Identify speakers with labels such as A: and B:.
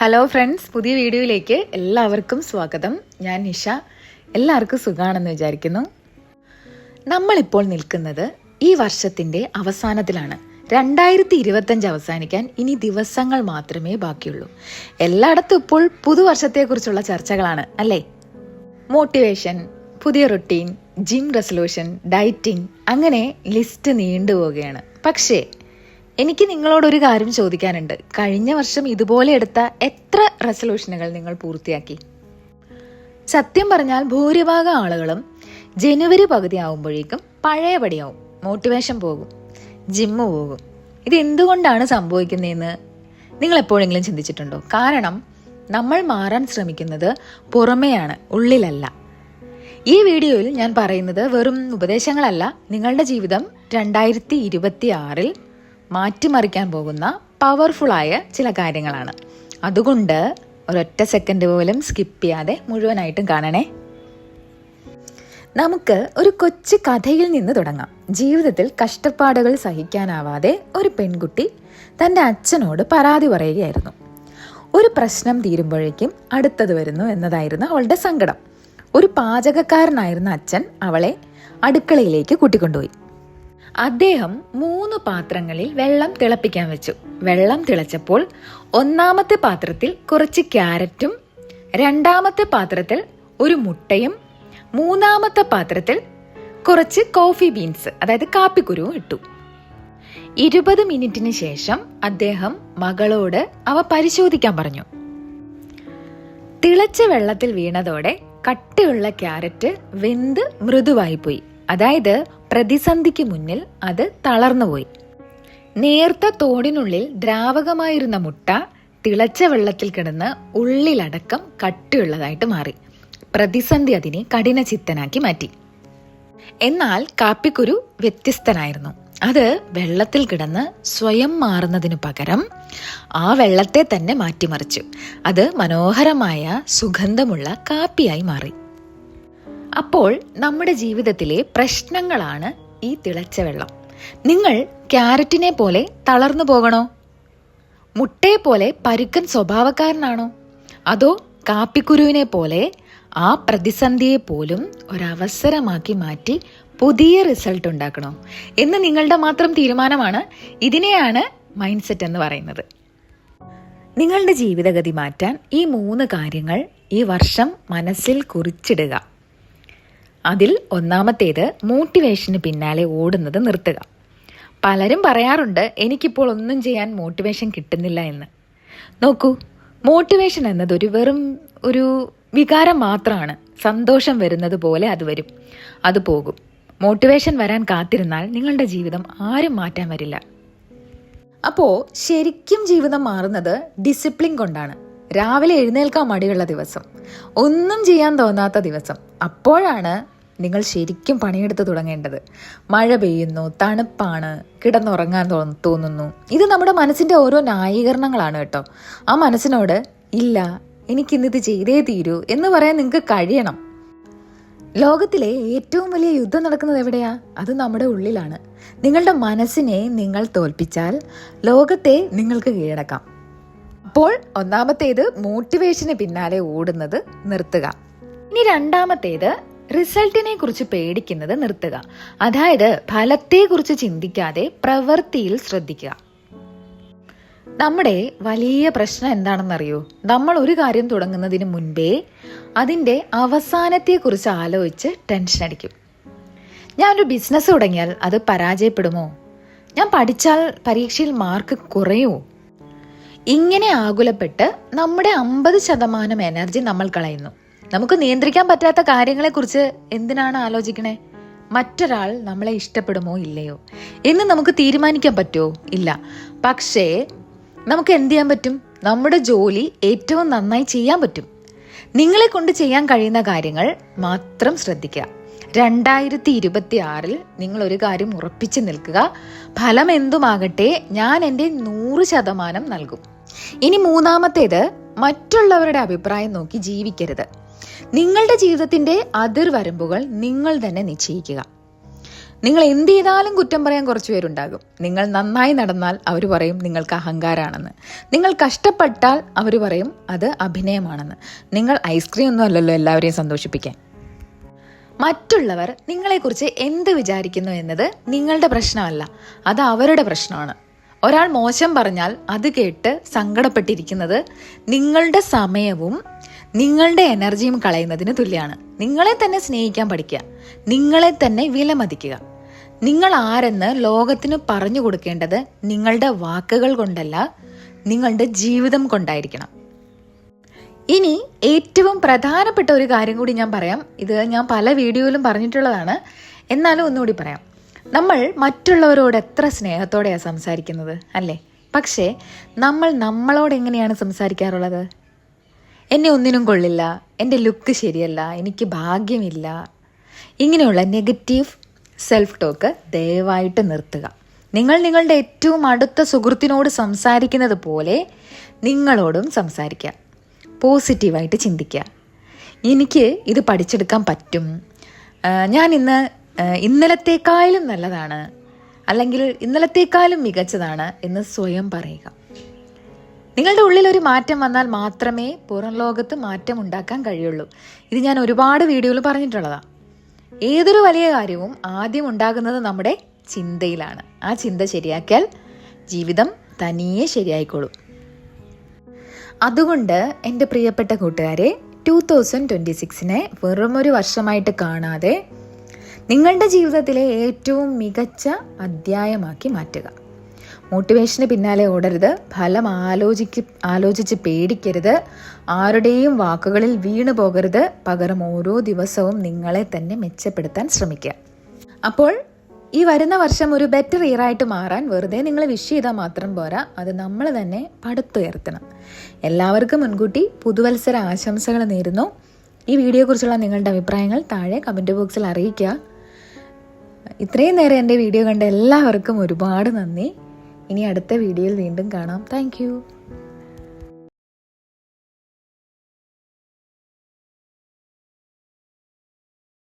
A: Hello friends, പുതിയ വീഡിയോയിലേക്ക് എല്ലാവർക്കും സ്വാഗതം. ഞാൻ നിഷ. എല്ലാവർക്കും സുഖാണെന്ന് വിചാരിക്കുന്നു. നമ്മളിപ്പോൾ നിൽക്കുന്നത് ഈ വർഷത്തിൻ്റെ അവസാനത്തിലാണ്. 2025 അവസാനിക്കാൻ ഇനി ദിവസങ്ങൾ മാത്രമേ ബാക്കിയുള്ളൂ. എല്ലായിടത്തും ഇപ്പോൾ പുതുവർഷത്തെക്കുറിച്ചുള്ള ചർച്ചകളാണ് അല്ലേ? മോട്ടിവേഷൻ, പുതിയ റൊട്ടീൻ, ജിം റെസൊല്യൂഷൻ, ഡയറ്റിംഗ്, അങ്ങനെ ലിസ്റ്റ് നീണ്ടുപോവുകയാണ്. പക്ഷേ എനിക്ക് നിങ്ങളോടൊരു കാര്യം ചോദിക്കാനുണ്ട്. കഴിഞ്ഞ വർഷം ഇതുപോലെ എടുത്ത എത്ര റെസൊല്യൂഷനുകൾ നിങ്ങൾ പൂർത്തിയാക്കി? സത്യം പറഞ്ഞാൽ ഭൂരിഭാഗം ആളുകളും ജനുവരി പകുതി ആവുമ്പോഴേക്കും പഴയപടിയാവും. മോട്ടിവേഷൻ പോകും, ജിമ്മ് പോകും. ഇത് എന്തുകൊണ്ടാണ് സംഭവിക്കുന്നതെന്ന് നിങ്ങൾ എപ്പോഴെങ്കിലും ചിന്തിച്ചിട്ടുണ്ടോ? കാരണം നമ്മൾ മാറാൻ ശ്രമിക്കുന്നത് പുറമെയാണ്, ഉള്ളിലല്ല. ഈ വീഡിയോയിൽ ഞാൻ പറയുന്നത് വെറും ഉപദേശങ്ങളല്ല, നിങ്ങളുടെ ജീവിതം 2026 മാറ്റിമറിക്കാൻ പോകുന്ന പവർഫുള്ളായ ചില കാര്യങ്ങളാണ്. അതുകൊണ്ട് ഒരൊറ്റ സെക്കൻഡ് പോലും സ്കിപ്പ് ചെയ്യാതെ മുഴുവനായിട്ടും കാണണേ. നമുക്ക് ഒരു കൊച്ചു കഥയിൽ നിന്ന് തുടങ്ങാം. ജീവിതത്തിൽ കഷ്ടപ്പാടുകൾ സഹിക്കാനാവാതെ ഒരു പെൺകുട്ടി തൻ്റെ അച്ഛനോട് പരാതി പറയുകയായിരുന്നു. ഒരു പ്രശ്നം തീരുമ്പോഴേക്കും അടുത്തത് വരുന്നു എന്നതായിരുന്നു അവളുടെ സങ്കടം. ഒരു പാചകക്കാരനായിരുന്ന അച്ഛൻ അവളെ അടുക്കളയിലേക്ക് കൂട്ടിക്കൊണ്ടുപോയി. അദ്ദേഹം 3 പാത്രങ്ങളിൽ വെള്ളം തിളപ്പിക്കാൻ വെച്ചു. വെള്ളം തിളച്ചപ്പോൾ ഒന്നാമത്തെ പാത്രത്തിൽ കുറച്ച് ക്യാരറ്റും, രണ്ടാമത്തെ പാത്രത്തിൽ ഒരു മുട്ടയും, മൂന്നാമത്തെ പാത്രത്തിൽ കുറച്ച് കോഫി ബീൻസ്, അതായത് കാപ്പിക്കുരുവും ഇട്ടു. 20 മിനിറ്റിന് ശേഷം അദ്ദേഹം മകളോട് അവ പരിശോധിക്കാൻ പറഞ്ഞു. തിളച്ച വെള്ളത്തിൽ വീണതോടെ കട്ടിയുള്ള ക്യാരറ്റ് വെന്ത് മൃദുവായി പോയി. അതായത് പ്രതിസന്ധിക്ക് മുന്നിൽ അത് തളർന്നുപോയി. നേർത്ത തോടിനുള്ളിൽ ദ്രാവകമായിരുന്ന മുട്ട തിളച്ച വെള്ളത്തിൽ കിടന്ന് ഉള്ളിലടക്കം കട്ടിയുള്ളതായിട്ട് മാറി. പ്രതിസന്ധി അതിനെ കഠിനചിത്തനാക്കി മാറ്റി. എന്നാൽ കാപ്പിക്കുരു വ്യത്യസ്തനായിരുന്നു. അത് വെള്ളത്തിൽ കിടന്ന് സ്വയം മാറുന്നതിനു പകരം ആ വെള്ളത്തെ തന്നെ മാറ്റിമറിച്ചു. അത് മനോഹരമായ സുഗന്ധമുള്ള കാപ്പിയായി മാറി. അപ്പോൾ നമ്മുടെ ജീവിതത്തിലെ പ്രശ്നങ്ങളാണ് ഈ തിളച്ച വെള്ളം. നിങ്ങൾ ക്യാരറ്റിനെ പോലെ തളർന്നു പോകണോ? മുട്ടയെ പോലെ പരുക്കൻ സ്വഭാവക്കാരനാണോ? അതോ കാപ്പിക്കുരുവിനെ പോലെ ആ പ്രതിസന്ധിയെ പോലും ഒരവസരമാക്കി മാറ്റി പുതിയ റിസൾട്ട് ഉണ്ടാക്കണോ എന്ന് നിങ്ങളുടെ മാത്രം തീരുമാനമാണ്. ഇതിനെയാണ് മൈൻഡ് സെറ്റ് എന്ന് പറയുന്നത്. നിങ്ങളുടെ ജീവിതഗതി മാറ്റാൻ ഈ 3 കാര്യങ്ങൾ ഈ വർഷം മനസ്സിൽ കുറിച്ചിടുക. അതിൽ ഒന്നാമത്തേത് മോട്ടിവേഷന് പിന്നാലെ ഓടുന്നത് നിർത്തുക. പലരും പറയാറുണ്ട്, എനിക്കിപ്പോൾ ഒന്നും ചെയ്യാൻ മോട്ടിവേഷൻ കിട്ടുന്നില്ല എന്ന്. നോക്കൂ, മോട്ടിവേഷൻ എന്നത് വെറും ഒരു വികാരം മാത്രമാണ്. സന്തോഷം വരുന്നത് പോലെ അത് വരും, അത് പോകും. മോട്ടിവേഷൻ വരാൻ കാത്തിരുന്നാൽ നിങ്ങളുടെ ജീവിതം ആരും മാറ്റാൻ വരില്ല. അപ്പോൾ ശരിക്കും ജീവിതം മാറുന്നത് ഡിസിപ്ലിൻ കൊണ്ടാണ്. രാവിലെ എഴുന്നേൽക്കാൻ മടിയുള്ള ദിവസം, ഒന്നും ചെയ്യാൻ തോന്നാത്ത ദിവസം, അപ്പോഴാണ് നിങ്ങൾ ശരിക്കും പണിയെടുത്ത് തുടങ്ങേണ്ടത്. മഴ പെയ്യുന്നു, തണുപ്പാണ്, കിടന്നുറങ്ങാൻ തോന്നുന്നു. ഇത് നമ്മുടെ മനസ്സിൻ്റെ ഓരോ ന്യായീകരണങ്ങളാണ് കേട്ടോ. ആ മനസ്സിനോട് ഇല്ല, എനിക്കിന്നിത് ചെയ്തേ തീരൂ എന്ന് പറയാൻ നിങ്ങൾക്ക് കഴിയണം. ലോകത്തിലെ ഏറ്റവും വലിയ യുദ്ധം നടക്കുന്നത് എവിടെയാ? അത് നമ്മുടെ ഉള്ളിലാണ്. നിങ്ങളുടെ മനസ്സിനെ നിങ്ങൾ തോൽപ്പിച്ചാൽ ലോകത്തെ നിങ്ങൾക്ക് കീഴടക്കാം. അപ്പോൾ ഒന്നാമത്തേത് മോട്ടിവേഷന് പിന്നാലെ ഓടുന്നത് നിർത്തുക. ഇനി രണ്ടാമത്തേത് റിസൾട്ടിനെ കുറിച്ച് പേടിക്കുന്നത് നിർത്തുക. അതായത് ഫലത്തെക്കുറിച്ച് ചിന്തിക്കാതെ പ്രവൃത്തിയിൽ ശ്രദ്ധിക്കുക. നമ്മുടെ വലിയ പ്രശ്നം എന്താണെന്നറിയോ? നമ്മൾ ഒരു കാര്യം തുടങ്ങുന്നതിന് മുൻപേ അതിൻ്റെ അവസാനത്തെക്കുറിച്ച് ആലോചിച്ച് ടെൻഷൻ അടിക്കും. ഞാനൊരു ബിസിനസ് തുടങ്ങിയാൽ അത് പരാജയപ്പെടുമോ? ഞാൻ പഠിച്ചാൽ പരീക്ഷയിൽ മാർക്ക് കുറയുമോ? ഇങ്ങനെ ആകുലപ്പെട്ട് നമ്മുടെ 50% എനർജി നമ്മൾ കളയുന്നു. നമുക്ക് നിയന്ത്രിക്കാൻ പറ്റാത്ത കാര്യങ്ങളെക്കുറിച്ച് എന്തിനാണ് ആലോചിക്കണേ? മറ്റൊരാൾ നമ്മളെ ഇഷ്ടപ്പെടുമോ ഇല്ലയോ എന്ന് നമുക്ക് തീരുമാനിക്കാൻ പറ്റുമോ? ഇല്ല. പക്ഷേ നമുക്ക് എന്ത് ചെയ്യാൻ പറ്റും? നമ്മുടെ ജോലി ഏറ്റവും നന്നായി ചെയ്യാൻ പറ്റും. നിങ്ങളെ കൊണ്ട് ചെയ്യാൻ കഴിയുന്ന കാര്യങ്ങൾ മാത്രം ശ്രദ്ധിക്കുക. 2026 നിങ്ങൾ ഒരു കാര്യം ഉറപ്പിച്ചു നിൽക്കുക. ഫലം എന്തുമാകട്ടെ, ഞാൻ എൻ്റെ 100% നൽകും. ഇനി മൂന്നാമത്തേത്, മറ്റുള്ളവരുടെ അഭിപ്രായം നോക്കി ജീവിക്കരുത്. നിങ്ങളുടെ ജീവിതത്തിന്റെ അതിർവരമ്പുകൾ നിങ്ങൾ തന്നെ നിശ്ചയിക്കുക. നിങ്ങൾ എന്ത് ചെയ്താലും കുറ്റം പറയാൻ കുറച്ച് പേരുണ്ടാകും. നിങ്ങൾ നന്നായി നടന്നാൽ അവർ പറയും നിങ്ങൾക്ക് അഹങ്കാരമാണെന്ന്. നിങ്ങൾ കഷ്ടപ്പെട്ടാൽ അവർ പറയും അത് അഭിനയമാണെന്ന്. നിങ്ങൾ ഐസ്ക്രീം ഒന്നും അല്ലല്ലോ എല്ലാവരെയും സന്തോഷിപ്പിക്കാൻ. മറ്റുള്ളവർ നിങ്ങളെക്കുറിച്ച് എന്ത് വിചാരിക്കുന്നു എന്നത് നിങ്ങളുടെ പ്രശ്നമല്ല, അത് അവരുടെ പ്രശ്നമാണ്. ഒരാൾ മോശം പറഞ്ഞാൽ അത് കേട്ട് സങ്കടപ്പെട്ടിരിക്കുന്നത് നിങ്ങളുടെ സമയവും നിങ്ങളുടെ എനർജിയും കളയുന്നതിന് തുല്യമാണ്. നിങ്ങളെ തന്നെ സ്നേഹിക്കാൻ പഠിക്കുക, നിങ്ങളെ തന്നെ വിലമതിക്കുക. നിങ്ങൾ ആരെന്ന് ലോകത്തിന് പറഞ്ഞു കൊടുക്കേണ്ടത് നിങ്ങളുടെ വാക്കുകൾ കൊണ്ടല്ല, നിങ്ങളുടെ ജീവിതം കൊണ്ടായിരിക്കണം. ഇനി ഏറ്റവും പ്രധാനപ്പെട്ട ഒരു കാര്യം കൂടി ഞാൻ പറയാം. ഇത് ഞാൻ പല വീഡിയോയിലും പറഞ്ഞിട്ടുള്ളതാണ്, എന്നാലും ഒന്നുകൂടി പറയാം. നമ്മൾ മറ്റുള്ളവരോട് എത്ര സ്നേഹത്തോടെയാണ് സംസാരിക്കുന്നത് അല്ലേ? പക്ഷേ നമ്മൾ നമ്മളോട് എങ്ങനെയാണ് സംസാരിക്കാറുള്ളത്? എന്നെ ഒന്നിനും കൊള്ളില്ല, എൻ്റെ ലുക്ക് ശരിയല്ല, എനിക്ക് ഭാഗ്യമില്ല, ഇങ്ങനെയുള്ള നെഗറ്റീവ് സെൽഫ് ടോക്ക് ദയവായിട്ട് നിർത്തുക. നിങ്ങൾ നിങ്ങളുടെ ഏറ്റവും അടുത്ത സുഹൃത്തിനോട് സംസാരിക്കുന്നത് പോലെ നിങ്ങളോടും സംസാരിക്കുക. പോസിറ്റീവായിട്ട് ചിന്തിക്കുക. എനിക്ക് ഇത് പഠിച്ചെടുക്കാൻ പറ്റും, ഞാൻ ഇന്നലത്തേക്കാളും നല്ലതാണ്, അല്ലെങ്കിൽ ഇന്നലത്തേക്കാളും മികച്ചതാണ് എന്ന് സ്വയം പറയുക. നിങ്ങളുടെ ഉള്ളിലൊരു മാറ്റം വന്നാൽ മാത്രമേ പുറം ലോകത്ത് മാറ്റം ഉണ്ടാക്കാൻ കഴിയുള്ളൂ. ഇത് ഞാൻ ഒരുപാട് വീഡിയോയിൽ പറഞ്ഞിട്ടുള്ളതാണ്. ഏതൊരു വലിയ കാര്യവും ആദ്യം ഉണ്ടാകുന്നത് നമ്മുടെ ചിന്തയിലാണ്. ആ ചിന്ത ശരിയാക്കിയാൽ ജീവിതം തനിയെ ശരിയായിക്കോളും. അതുകൊണ്ട് എൻ്റെ പ്രിയപ്പെട്ട കൂട്ടുകാരെ, 2026 വെറുമൊരു വർഷമായിട്ട് കാണാതെ നിങ്ങളുടെ ജീവിതത്തിലെ ഏറ്റവും മികച്ച അധ്യായമാക്കി മാറ്റുക. മോട്ടിവേഷന് പിന്നാലെ ഓടരുത്, ഫലം ആലോചിച്ച് പേടിക്കരുത്, ആരുടെയും വാക്കുകളിൽ വീണു പോകരുത്. പകരം ഓരോ ദിവസവും നിങ്ങളെ തന്നെ മെച്ചപ്പെടുത്താൻ ശ്രമിക്കുക. അപ്പോൾ ഈ വരുന്ന വർഷം ഒരു ബെറ്റർ ഇയർ ആയിട്ട് മാറാൻ വെറുതെ നിങ്ങൾ വിഷ് ചെയ്താൽ മാത്രം പോരാ, അത് നമ്മൾ തന്നെ പടുത്തുയർത്തണം. എല്ലാവർക്കും മുൻകൂട്ടി പുതുവത്സര ആശംസകൾ നേരുന്നു. ഈ വീഡിയോയെക്കുറിച്ചുള്ള നിങ്ങളുടെ അഭിപ്രായങ്ങൾ താഴെ കമൻറ്റ് ബോക്സിൽ അറിയിക്കുക. ഇത്രയും നേരം എൻ്റെ വീഡിയോ കണ്ട എല്ലാവർക്കും ഒരുപാട് നന്ദി. ഇനി അടുത്ത വീഡിയോയിൽ വീണ്ടും കാണാം. താങ്ക്